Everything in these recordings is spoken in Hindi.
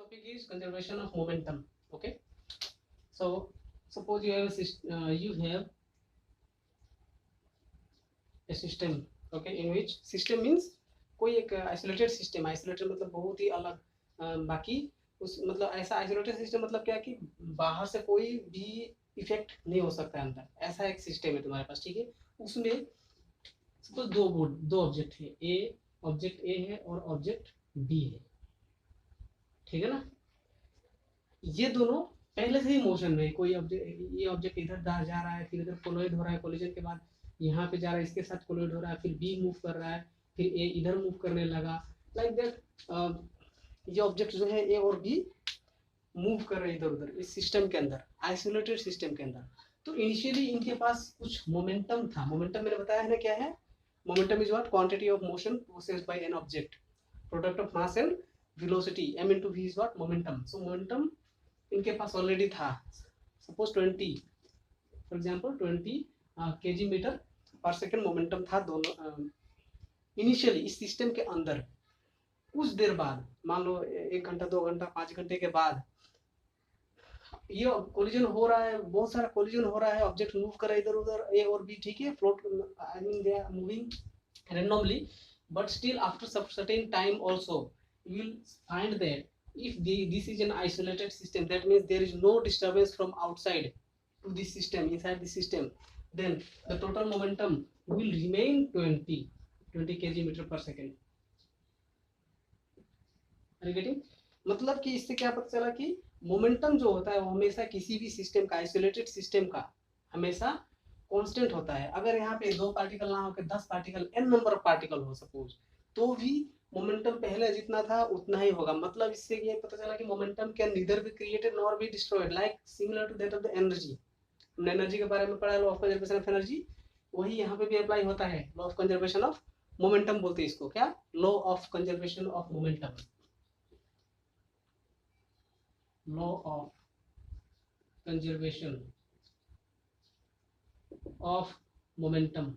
topic is conservation of momentum. Okay, so suppose you have a system. Okay, in which system means कोई एक isolated system. Isolated मतलब बहुत ही अलग, बाकी उस मतलब ऐसा isolated system मतलब क्या कि बाहर से कोई भी इफेक्ट नहीं हो सकता अंदर, ऐसा एक सिस्टम है तुम्हारे पास। ठीक है, उसमें सपोज दो ऑब्जेक्ट है, ऑब्जेक्ट ए है और ऑब्जेक्ट बी है। ठीक है ना, ये दोनों पहले से ही मोशन में, कोई ऑब्जेक्ट, ये ऑब्जेक्ट इधर जा रहा है, फिर इधर कोलोइड हो रहा है, कोलिजन के बाद यहाँ पे जा रहा है, इसके साथ कोलोइड हो रहा है, फिर बी मूव कर रहा है, फिर ए इधर मूव करने लगा, लाइक दैट। ये ऑब्जेक्ट जो है ए और बी मूव कर रहे हैं इधर उधर इस सिस्टम के अंदर, आइसोलेटेड सिस्टम के अंदर। तो इनिशियली इनके पास कुछ मोमेंटम था। मोमेंटम मैंने बताया है ना क्या है। Momentum is what? Quantity of motion processed bye an object, product of mass and velocity, m into v is what? Momentum. So momentum इनके पास ऑलरेडी था। Suppose 20, for example 20 kg metre per second momentum था दोनों इनिशियली इस सिस्टम के अंदर। कुछ देर बाद, मान लो 1 घंटा 2 घंटा 5 घंटे के बाद, ये कोलिजन हो रहा है, बहुत सारा कोलिजन हो रहा है, ऑब्जेक्ट मूव कर रहा है इधर उधर, ए और बी। ठीक है, float, I mean they are moving randomly, but still after certain time also you will find that if this is an isolated system, that means there is no disturbance from outside to this system, inside the system, then the total momentum will remain 20 kg meter per second. Are you getting? मतलब कि इससे क्या पता चला कि मोमेंटम जो होता है वो हमेशा किसी भी सिस्टम का, आइसोलेटेड सिस्टम का, हमेशा कांस्टेंट होता है। अगर यहाँ पे 2 पार्टिकल ना होकर 10 particle, n number of particle हो सपोज, तो भी मोमेंटम पहले जितना था उतना ही होगा। मतलब इससे ये पता चला कि momentum can neither be created nor be destroyed, like similar to that of the energy. हमने एनर्जी के बारे में पढ़ा, law of conservation of energy, वही यहाँ पे भी अप्लाई होता है। Law of conservation of momentum बोलते हैं इसको, क्या? Law of conservation of momentum, law of conservation of momentum.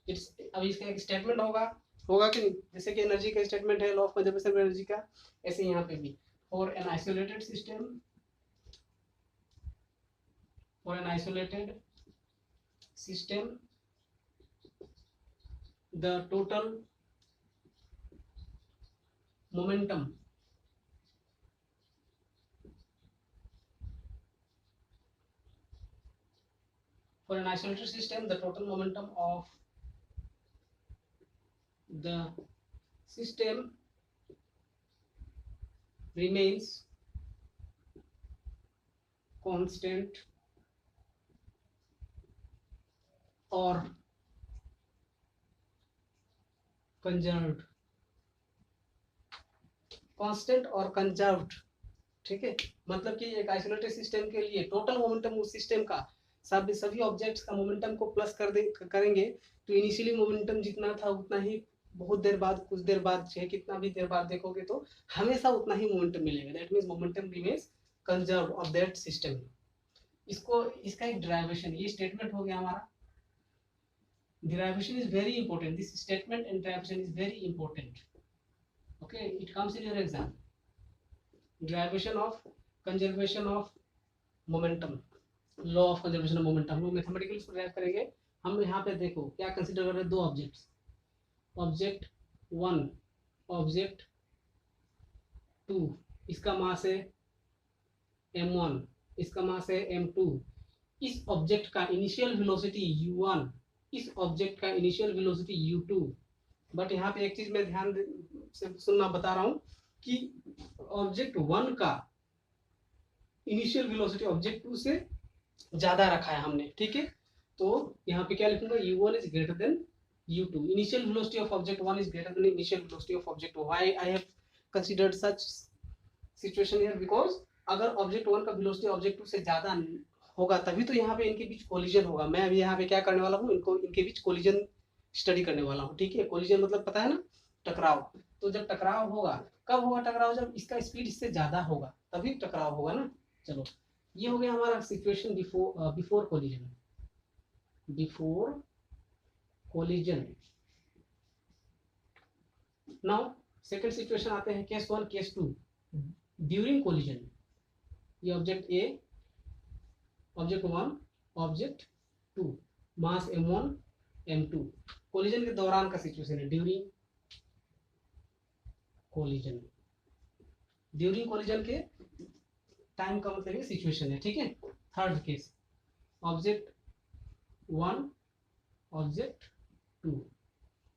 अब इसका एक स्टेटमेंट होगा कि नहीं? जैसे कि एनर्जी का स्टेटमेंट है law of conservation of energy का, ऐसे यहाँ पे भी for an isolated system, for an isolated system the total momentum for an isolated system, the total momentum of the system remains constant or conserved, constant और conserved। ठीक है, मतलब कि एक आइसोलेटेड सिस्टम के लिए टोटल मोमेंटम उस सिस्टम का, सभी ऑब्जेक्ट्स का मोमेंटम को प्लस करेंगे, तो इनिशियली मोमेंटम जितना था उतना ही बहुत देर बाद, कुछ देर बाद, चाहे कितना भी देर बाद देखोगे तो हमेशा उतना ही मोमेंटम मिलेगा। That means momentum remains conserved of that system. इसको, इसका एक डेरिवेशन, ये स्टेटमेंट हो गया हमारा। derivation is very important, this statement and derivation is very important. Okay, it comes in your exam, derivation of conservation of momentum, law of conservation of momentum। हम लोग मैथमेटिकली इसको ड्राइव करेंगे। हम यहाँ पे देखो क्या कंसीडर कर रहे हैं, दो ऑब्जेक्ट्स, ऑब्जेक्ट 1, ऑब्जेक्ट 2, इसका मास है m1, इसका मास है m2। इस ऑब्जेक्ट का इनिशियल वेलोसिटी u1, इस ऑब्जेक्ट का इनिशियल वेलोसिटी u2। बट यहाँ पे एक चीज मैं ध्यान से सुनना बता रहा हूँ कि ऑब्जेक्ट 1 का इनिशियल वेलोसिटी ऑब्जेक्ट 2 से ज्यादा रखा है हमने। ठीक है, तो यहाँ पे क्या लिखूंगा, u1 is greater than u2, initial velocity of object 1 is greater than initial velocity of object 2। Why I have considered such situation here, because अगर ऑब्जेक्ट 1 का वेलोसिटी ऑब्जेक्ट 2 से ज्यादा होगा तभी तो यहाँ पे इनके बीच कोलिजन होगा। मैं अभी यहाँ पे क्या करने वाला हूँ, इनके बीच कोलिजन स्टडी करने वाला हूँ। ठीक है, कोलिजन मतलब पता है ना, टकराव। तो जब टकराव होगा, कब होगा टकराव? जब इसका स्पीड इससे ज्यादा होगा तभी टकराव होगा ना। चलो, ये हो गया हमारा situation before collision, before collision. Now second situation आते हैं केस 1 केस 2 ड्यूरिंग कोलिजन। ये object A, object 1, object 2, mass m1 m2, collision के दौरान का सिचुएशन है ड्यूरिंग कोलिजन। ड्यूरिंग कोलिजन के टाइम का मतलब सिचुएशन है, ठीक है। थर्ड केस ऑब्जेक्ट 1, ऑब्जेक्ट 2,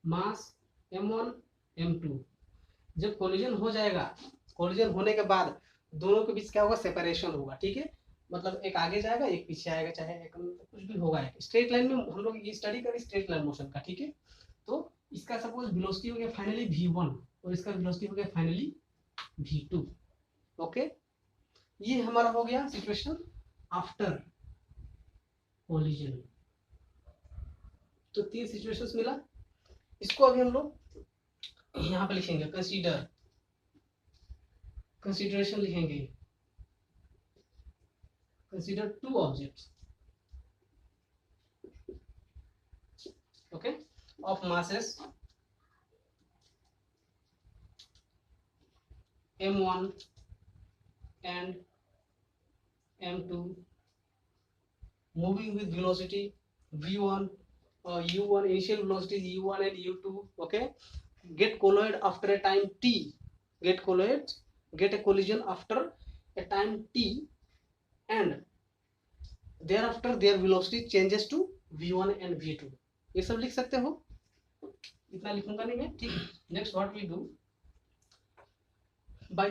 मास m1 m2। जब कोलिजन हो जाएगा, कोलिजन होने के बाद दोनों के बीच क्या होगा, सेपरेशन होगा, ठीक है। मतलब एक आगे जाएगा एक पीछे आएगा, चाहे एक कुछ भी होगा। एक स्ट्रेट लाइन में हम लोग ये स्टडी करें स्ट्रेट लाइन मोशन का, ठीक है। तो इसका सपोज वेलोसिटी हो गया फाइनली v1 और इसका वेलोसिटी हो गया फाइनली v2। ओके, ये हमारा हो गया सिचुएशन आफ्टर कोलिजन। तो 3 सिचुएशंस मिला। इसको अभी हम लोग यहाँ पे लिखेंगे कंसीडरेशन लिखेंगे, consider 2 objects, okay, of masses m1 and m2 moving with velocity v1, u1, initial velocity is u1 and u2, okay, get colloid after a time t, get a collision after a time t, and thereafter their velocity changes to v1 and v2। ये सब लिख सकते हो, इतना लिखूंगा नहीं मैं, ठीक। Next what we do by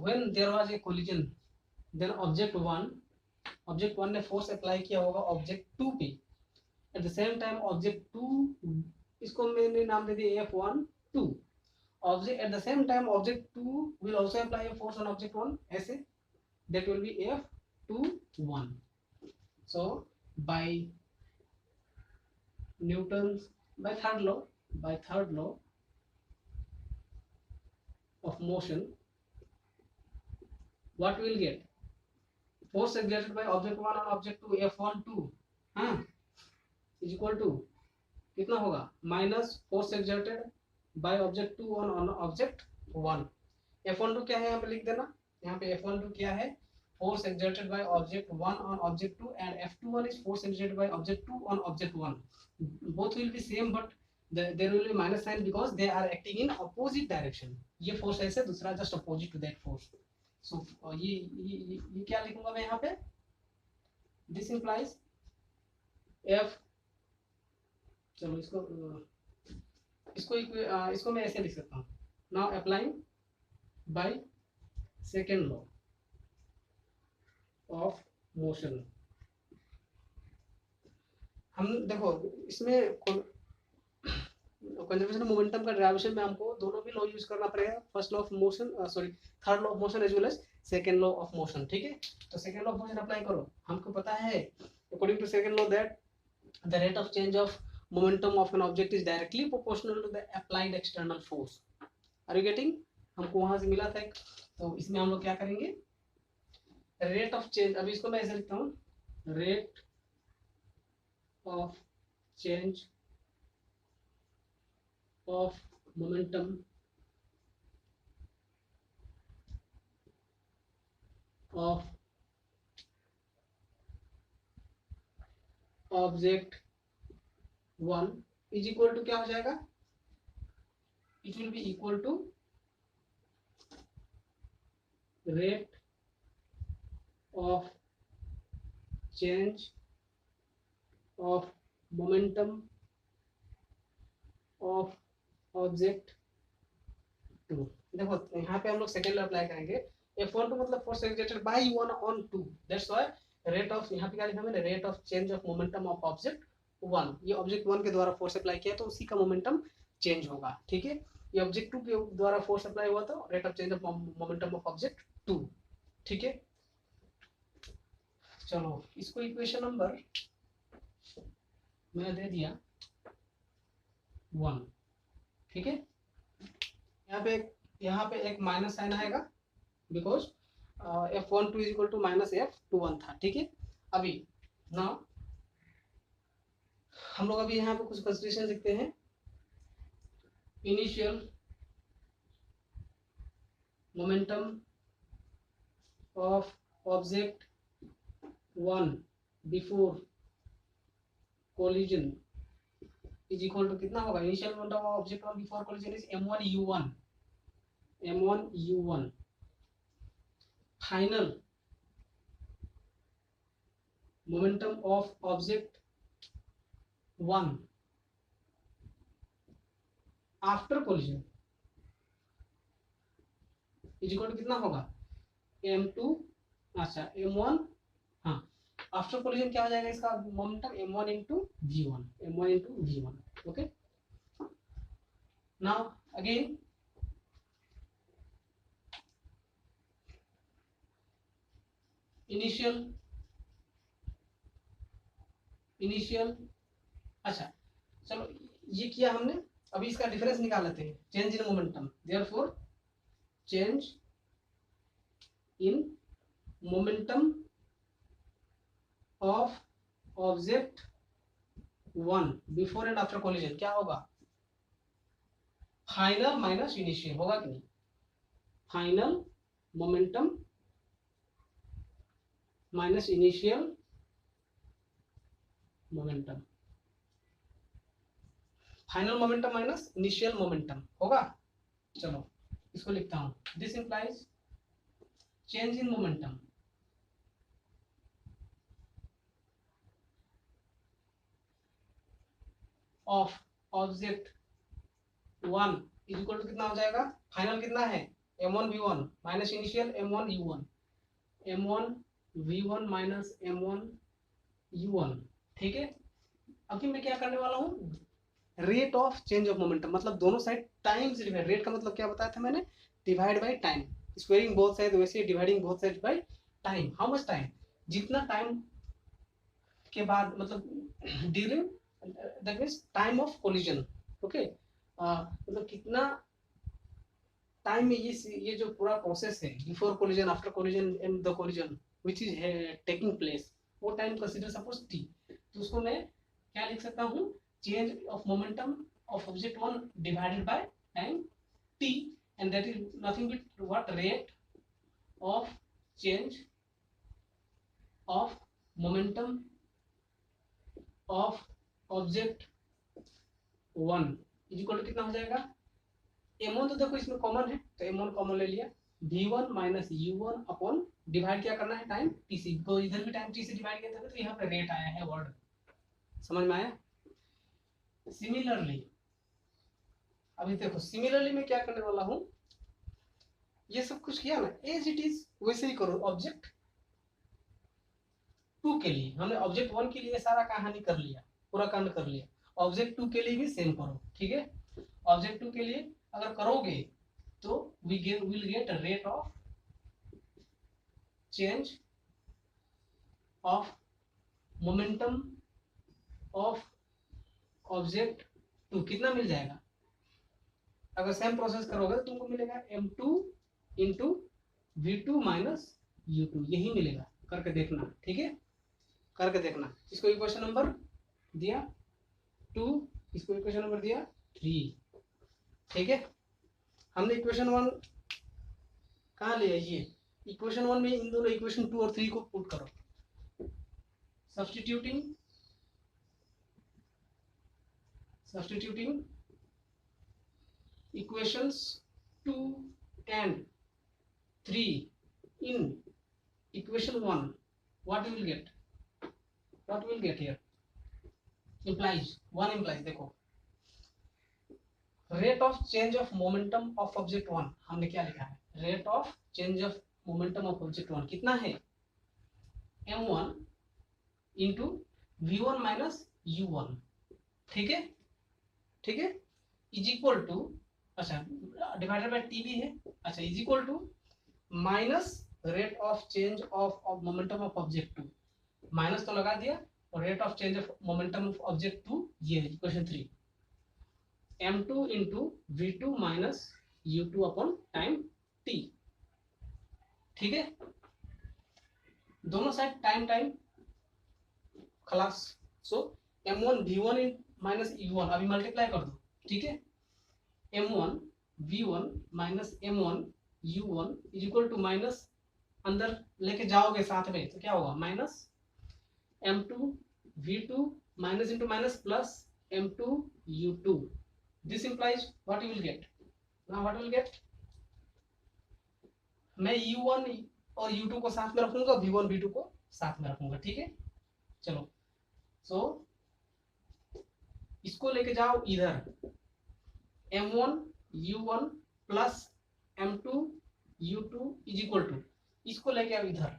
when there was a collision, then object 1 ने फोर्स अप्लाई किया होगा ऑब्जेक्ट 2 पे। At the same time object 2, इसको मैंने नाम दे दिया f1 2, object at the same time object 2 will also apply a force on object 1, ऐसे that will be f2 1। so by Newton's third law of motion, what we will get, force exerted by object 1 on object 2 f1 2 हाँ is equal to कितना होगा, minus force exerted by object 2 on object 1। f12 क्या है यहाँ पे लिख देना, यहाँ पे f12 क्या है, force exerted by object 1 on object 2, and f21 is force exerted by object 2 on object 1। both will be same but there will be minus sign because they are acting in opposite direction। ये force ऐसे, दूसरा just opposite to that force। so ये क्या लिखूंगा मैं यहाँ पे, this implies f, चलो इसको मैं ऐसे लिख सकता हूँ, now applying by second law of motion. हम देखो इसमें कंजर्वेशन ऑफ मोमेंटम का डेरिवेशन में हमको दोनों भी लॉ यूज करना पड़ेगा, first law of motion third law of motion as well as second law of motion, ठीक है। तो second law of motion apply करो, हमको पता है according to second law that the rate of change of momentum of an object is directly proportional to the applied external force। are you getting, हमको वहां से मिला था एक, तो इसमें हम लोग क्या करेंगे, रेट ऑफ चेंज, अभी इसको मैं ऐसे लिखता हूँ, rate of change of momentum of object 1 is equal to क्या हो जाएगा, it will be equal to rate of change of momentum of object 2। देखो यहाँ पे हम लोग सेकेंड लॉ अप्लाई करेंगे, f12 मतलब force exerted by 1 on 2, that's why rate of, यहाँ पे क्या लिखा मैंने, rate of change of momentum of object 1। ये ऑब्जेक्ट 1 के द्वारा फोर्स अप्लाई किया तो उसी का मोमेंटम चेंज होगा, ठीक है। ये ऑब्जेक्ट 2 के द्वारा फोर्स अप्लाई हुआ तो rate of change of momentum of object 2, ठीक है। चलो इसको इक्वेशन नंबर मैंने दे दिया 1, ठीक है। यहाँ पे एक माइनस साइन आएगा because f12 is equal to minus f21 था, ठीक है। अभी ना हम लोग अभी यहाँ पे कुछ कंसिडरेशन लिखते हैं, initial momentum of object one before collision is equal to कितना होगा, initial momentum of object one before collision is m1u1, m1u1, final momentum of object one after collision is equal to कितना होगा, m2, अच्छा m1, हाँ आफ्टर कोलिजन क्या हो जाएगा इसका momentum m1 into v1, m1 into v1। Okay, now again initial, अच्छा चलो ये किया हमने, अभी इसका डिफरेंस निकाल लेते हैं, change in momentum, therefore change in momentum of object one before and after collision क्या होगा, फाइनल माइनस इनिशियल, होगा कि नहीं, final momentum minus initial momentum, final momentum minus initial momentum होगा। चलो इसको लिखता हूं, this implies change in momentum of object one is equal to कितना हो जाएगा, फाइनल कितना है m1v1 minus initial m1u1, m1v1 minus m1u1, ठीक है। अभी मैं क्या करने वाला हूँ, rate of change of momentum, मतलब दोनों साइड टाइम से डिवाइड, रेट का मतलब क्या बताया था मैंने, divide by time, squaring both side वैसे dividing both side by time, how much time, जितना टाइम के बाद, मतलब during that means time of collision, okay, मतलब कितना टाइम में ये जो पूरा प्रोसेस है before collision after collision and the collision which is taking place, वो टाइम कंसीडर सपोज t, तो उसको मैं क्या लिख सकता हूँ, change of momentum of object one divided by time t, and that is nothing but what, rate of change of momentum of object one is equal to कितना हो जाएगा, m1 तो देखो इसमें कॉमन है तो m1 कॉमन ले लिया, v1 minus u1 upon divide क्या करना है टाइम t से, तो इधर भी टाइम t से डिवाइड किया था तो यहाँ पे रेट आया है वर्ड, समझ में आया। सिमिलरली अभी देखो, सिमिलरली मैं क्या करने वाला हूँ, ये सब कुछ किया ना एज इट इज वैसे ही करो, ऑब्जेक्ट टू के लिए हमने ऑब्जेक्ट वन के लिए सारा कहानी कर लिया, पूरा कांड कर लिया, ऑब्जेक्ट टू के लिए भी सेम करो, ठीक है। ऑब्जेक्ट टू के लिए अगर करोगे तो will get rate of change of momentum of object two, कितना मिल जाएगा, अगर सेम प्रोसेस करोगे तो तुमको मिलेगा m2 into v2 minus u2, यही मिलेगा, करके देखना, ठीक है, करके देखना। इसको इक्वेशन नंबर दिया 2, इसको इक्वेशन नंबर दिया 3, ठीक है। हमने इक्वेशन 1 कहाँ लिया, ये इक्वेशन 1 में इन दोनों इक्वेशन 2 और 3 को पुट करो, substituting equations 2 and 3 in equation 1, what we will get here, implies 1 implies, देखो rate of change of momentum of object 1, हमने क्या लिखा है, rate of change of momentum of object 1 कितना है, m1 into v1 minus u1, ठीक है, ठीक है, इज इक्वल टू, अच्छा डिवाइडेड बाय टी भी है, अच्छा is equal to minus rate of change of momentum of object 2, minus तो लगा दिया, और rate of change of momentum of object 2 ये है equation 3, m2 into v2 minus u2 upon time t, ठीक है, दोनों साइड टाइम टाइम खलास, सो m1 v1 माइनस u1 अभी मल्टीप्लाई कर दो, ठीक है, m1 v1 minus m1 u1 is equal to minus, अंदर लेके जाओगे साथ में तो क्या होगा, minus m2 v2 minus into minus plus m2 u2. This implies what you will get, now what will get, मैं u1 और u2 को साथ में रखूंगा, v1 v2 को साथ में रखूंगा, ठीक है. चलो सो इसको लेके जाओ इधर, m1 u1 plus m2 u2 is equal to, इसको लेके आओ इधर,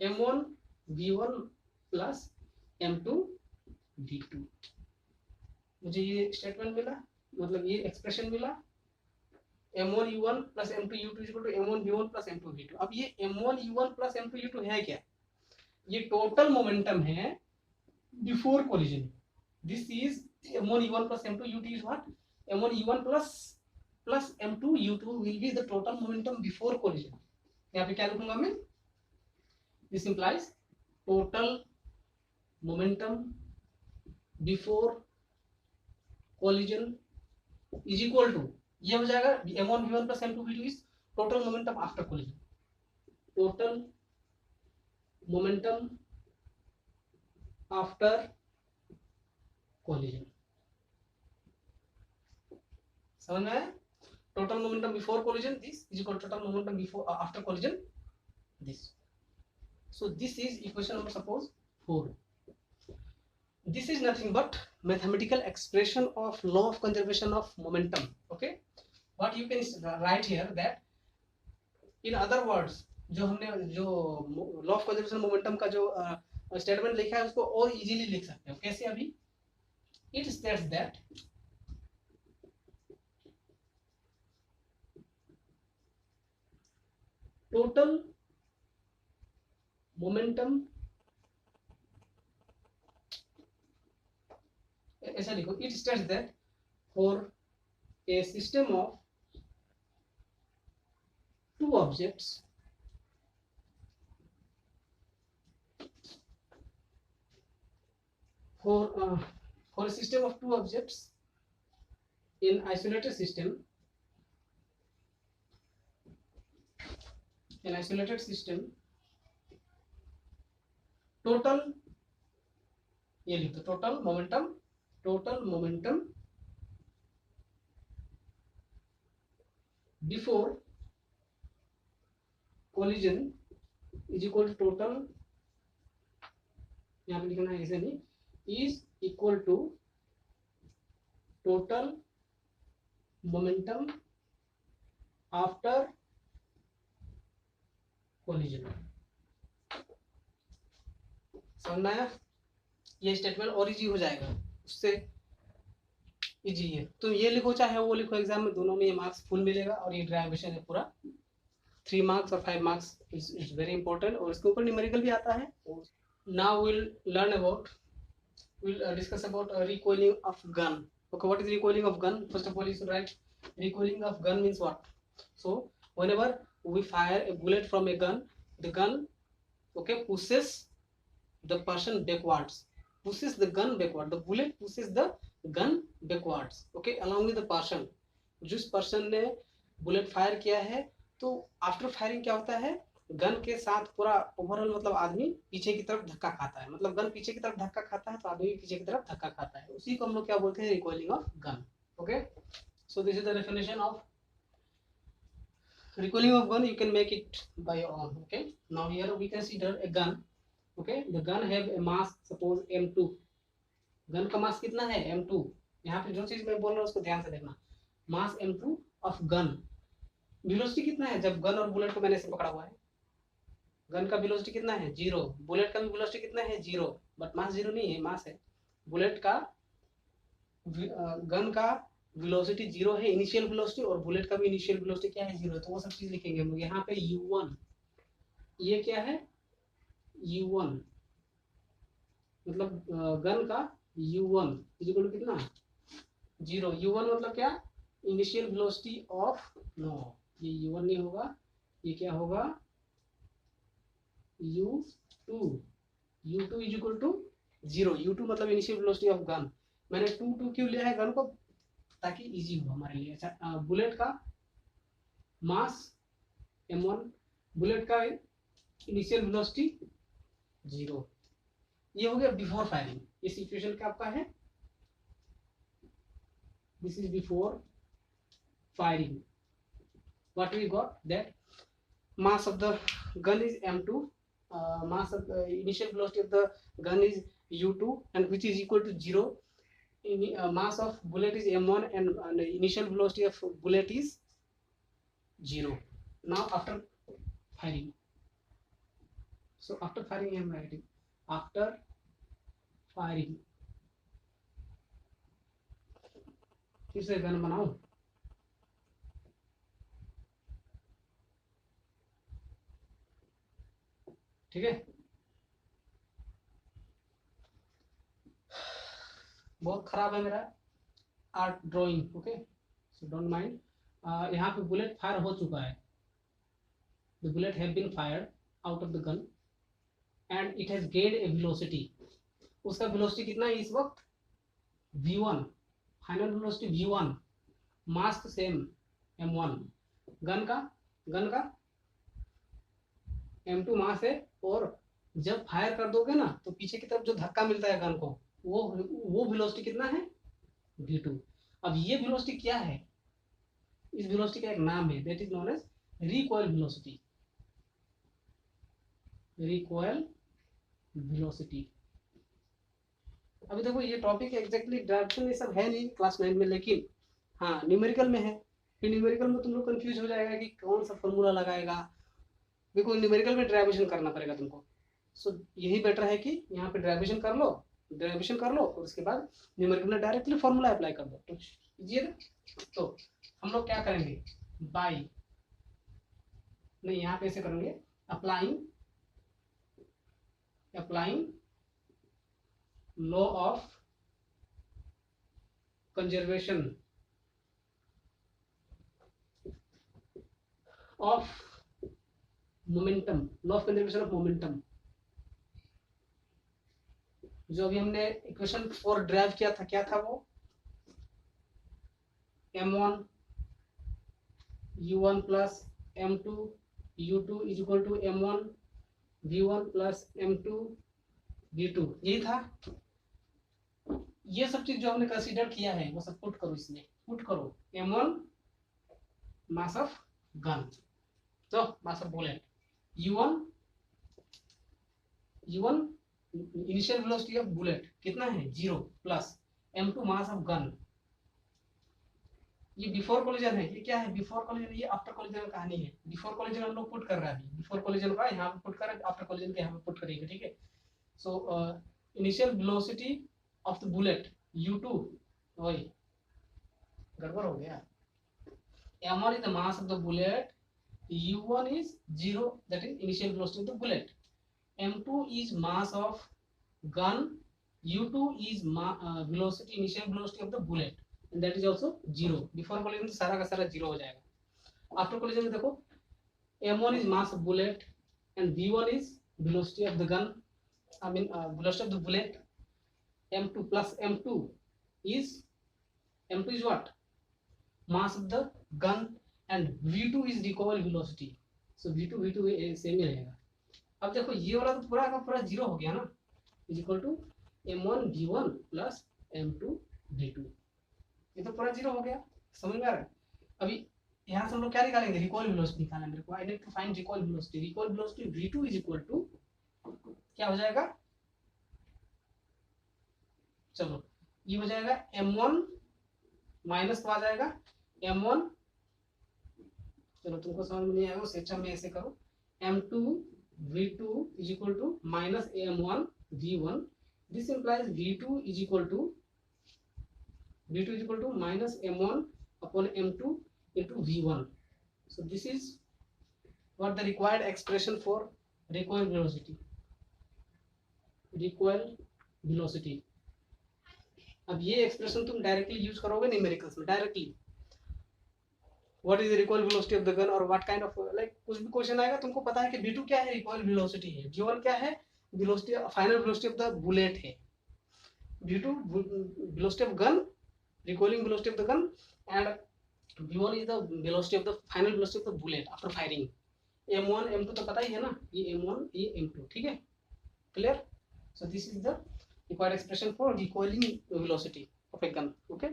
m1 v1 plus m2 v2. मुझे ये स्टेटमेंट मिला, मतलब ये एक्सप्रेशन मिला, m1 u1 plus m2 u2 is equal to m1 v1 plus m2 v2. अब ये m1 u1 plus m2 u2 है क्या, ये टोटल मोमेंटम है before collision. This is m1 u1 plus m2 u2 is what, m1 u1 plus m2 u2 will be the total momentum before collision. यहाँ पे क्या लिखूंगा मैं, this implies total momentum before collision is equal to, ये हो जाएगा m1 v1 plus m2 v2 is total momentum after collision. total momentum after collision. समझ में आया, total momentum before collision this is equal to total momentum before after collision this. So this is equation number suppose 4. This is nothing but mathematical expression of law of conservation of momentum. Okay, what you can write here that, in other words, जो हमने जो लॉ ऑफ कंजर्वेशन मोमेंटम का जो स्टेटमेंट लिखा है उसको और इजीली लिख सकते हो. कैसे, अभी it states that total momentum, ऐसा लिखो, it states that for a system of two objects, for a system of two objects in isolated system, in isolated system, total, ये लिख दो, total momentum before collision is equal to total, यहाँ पे लिखना है ऐसे नहीं, is equal to total momentum after collision. समझना है, ये स्टेटमेंट और इजी हो जाएगा, उससे इजी है. तुम ये लिखो चाहे वो लिखो, एग्जाम में दोनों में ये मार्क्स फुल मिलेगा. और ये ड्राइवेशन है पूरा 3 मार्क्स और 5 मार्क्स, इज वेरी इंपॉर्टेंट. और इसके ऊपर न्यूमेरिकल भी आता है. Now will learn about, we'll discuss about recoiling of gun. Okay, what is recoiling of gun? First of all, you should write recoiling of gun means what. So whenever we fire a bullet from a gun, the gun, okay, pushes the person backwards, pushes the gun backward, the bullet pushes the gun backwards, okay, along with the person. जिस पर्सन ने बुलेट फायर किया है, तो आफ्टर फायरिंग क्या होता है, गन के साथ पूरा ओवरऑल मतलब आदमी पीछे की तरफ धक्का खाता है, मतलब गन पीछे की तरफ धक्का खाता है तो आदमी पीछे की तरफ धक्का खाता है, उसी को हम लोग क्या बोलते हैं, recoiling of gun. Okay, so this is the definition of recoiling of gun. You can make it by your own. Okay, now here we consider a gun. Okay, the gun have a mass, suppose m2. Gun का मास कितना है, m2. यहाँ पे जो चीज मैं बोल रहा हूँ उसको ध्यान से देखना, मास m2 ऑफ गन. वेलोसिटी कितना है, जब गन और बुलेट को मैंने ऐसे पकड़ा हुआ है, गन का वेलोसिटी कितना है, 0. बुलेट का भी वेलोसिटी कितना है, 0. बट मास 0 नहीं है, मास है. बुलेट का गन का वेलोसिटी 0 है, इनिशियल वेलोसिटी, और बुलेट का भी इनिशियल वेलोसिटी क्या है, 0 है. तो वो सब चीज लिखेंगे हम लोग. यहाँ पे u1, ये क्या है, u1 मतलब गन का u1 इक्वल टू कितना, 0. u1 मतलब क्या, इनिशियल वेलोसिटी ऑफ, नो ये u1 नहीं होगा, ये क्या होगा, u2 is equal to 0. u2 मतलब इनिशियल वेलोसिटी ऑफ गन. मैंने 2 क्यों लिया है गन को, ताकि इजी हो हमारे लिए. अच्छा, बुलेट का मास m1 बुलेट का इनिशियल वेलोसिटी 0। ये हो गया बिफोर फायरिंग। ये सिचुएशन क्या आपका है, this is before firing. What we got, that mass of the gun is m2, mass of the initial velocity of the gun is u2, and which is equal to 0. Mass of bullet is m1 and the initial velocity of bullet is 0. Now after firing, so after firing I am writing after firing, फिर से गन बनाऊं, ठीक है। बहुत खराब है मेरा art drawing, okay, so don't mind. यहाँ पे बुलेट फायर हो चुका है, the bullet have been fired out of the gun and it has gained a velocity. उसका वेलोसिटी कितना है इस वक्त, v1, final velocity v1, mass same m1, gun का m2 मास है, और जब फायर कर दोगे ना तो पीछे की तरफ जो धक्का मिलता है गन को, वो वेलोसिटी कितना है, v2। अब ये वेलोसिटी क्या है, इस वेलोसिटी का एक नाम है, that is known as recoil velocity. Recoil velocity. अभी देखो ये टॉपिक एग्जैक्टली डायरेक्शन ये सब है नहीं क्लास 9 में, लेकिन हाँ न्यूमेरिकल में है। फिर न्यूमेरिकल में तुम लोग कंफ्यूज हो जाएगा कि कौन सा फॉर्मूला लगाएगा, देखो न्यूमेरिकल में ड्राइवेशन करना पड़ेगा तुमको। सो यही बेटर है कि यहाँ पे ड्राइवेशन कर लो और उसके बाद न्यूमेरिकल में डायरेक्टली फॉर्मूला अप्लाई कर दो, तो कीजिए। तो हम लोग क्या करेंगे, बाई नहीं, यहाँ पे ऐसे करेंगे, applying law of conservation of momentum, law of conservation of momentum. जो अभी हमने इक्वेशन 4 ड्राइव किया था, क्या था वो, m1 u1 plus m2 u2 is equal to m1 v1 plus m2 v2, यही था। ये सब चीज जो हमने कंसीडर किया है वो सब पुट करो, इसमें पुट करो m1 मास ऑफ गन, तो mass of bullet, u1 initial velocity of bullet कितना है 0, plus m2 mass of gun. ये बिफोर कोलिजन है, ये क्या है बिफोर कोलिजन, ये आफ्टर कोलिजन कहानी है। बिफोर कोलिजन हम लोग पुट कर रहे हैं अभी, बिफोर कोलिजन का यहाँ पे पुट कर रहे हैं, आफ्टर कोलिजन के यहाँ पे पुट करेंगे, ठीक है। So initial velocity of the bullet u2, वही गड़बड़ हो गया, m1 is the mass of the bullet, u1 is 0, that is initial velocity of the bullet, m2 is mass of gun, u2 is velocity, initial velocity of the bullet, and that is also 0। Before collision तो सारा का सारा 0 हो जाएगा। आफ्टर कोलिजन में देखो m1 is mass of bullet and v1 is velocity of the gun, I mean velocity of the bullet, m2 plus m2 is what, mass of the gun, and v2 is recoil velocity, so v2 same ही रहेगा। अब देखो ये वाला तो पूरा का पूरा 0 हो गया ना, is equal to m1 v1 plus m2 v2, ये तो पूरा 0 हो गया, समझ में आ रहा है। अभी यहाँ से हम लोग क्या निकालेंगे, रिकॉइल वेलोसिटी निकालना है मेरे को, I need to find recoil velocity. Recoil velocity v2 is equal to क्या हो जाएगा, चलो ये हो जाएगा m1 माइनस आ जाएगा m1, चलो तुमको समझ में नहीं आएगा उससे अच्छा मैं ऐसे करो, m2 v2 is equal to minus m1 v1, this implies v2 is equal to minus m1 upon m2 into v1, so this is what the required expression for recoil velocity। अब ये एक्सप्रेशन तुम डायरेक्टली यूज करोगे न्यूमेरिकल्स में, directly what is the recoil velocity of the gun और व्हाट काइंड ऑफ, लाइक कुछ भी क्वेश्चन आएगा तुमको पता है कि v2 क्या है, रिकॉइल वेलोसिटी है, v1 क्या है, velocity final velocity of the bullet है, v2 velocity of gun, recoiling velocity of the gun, and v1 is the velocity of the final velocity of the bullet after firing। m1 m2 तो पता ही है ना, ये m1 ये m2, ठीक है, clear. So this is the required expression for recoiling velocity of a gun, okay.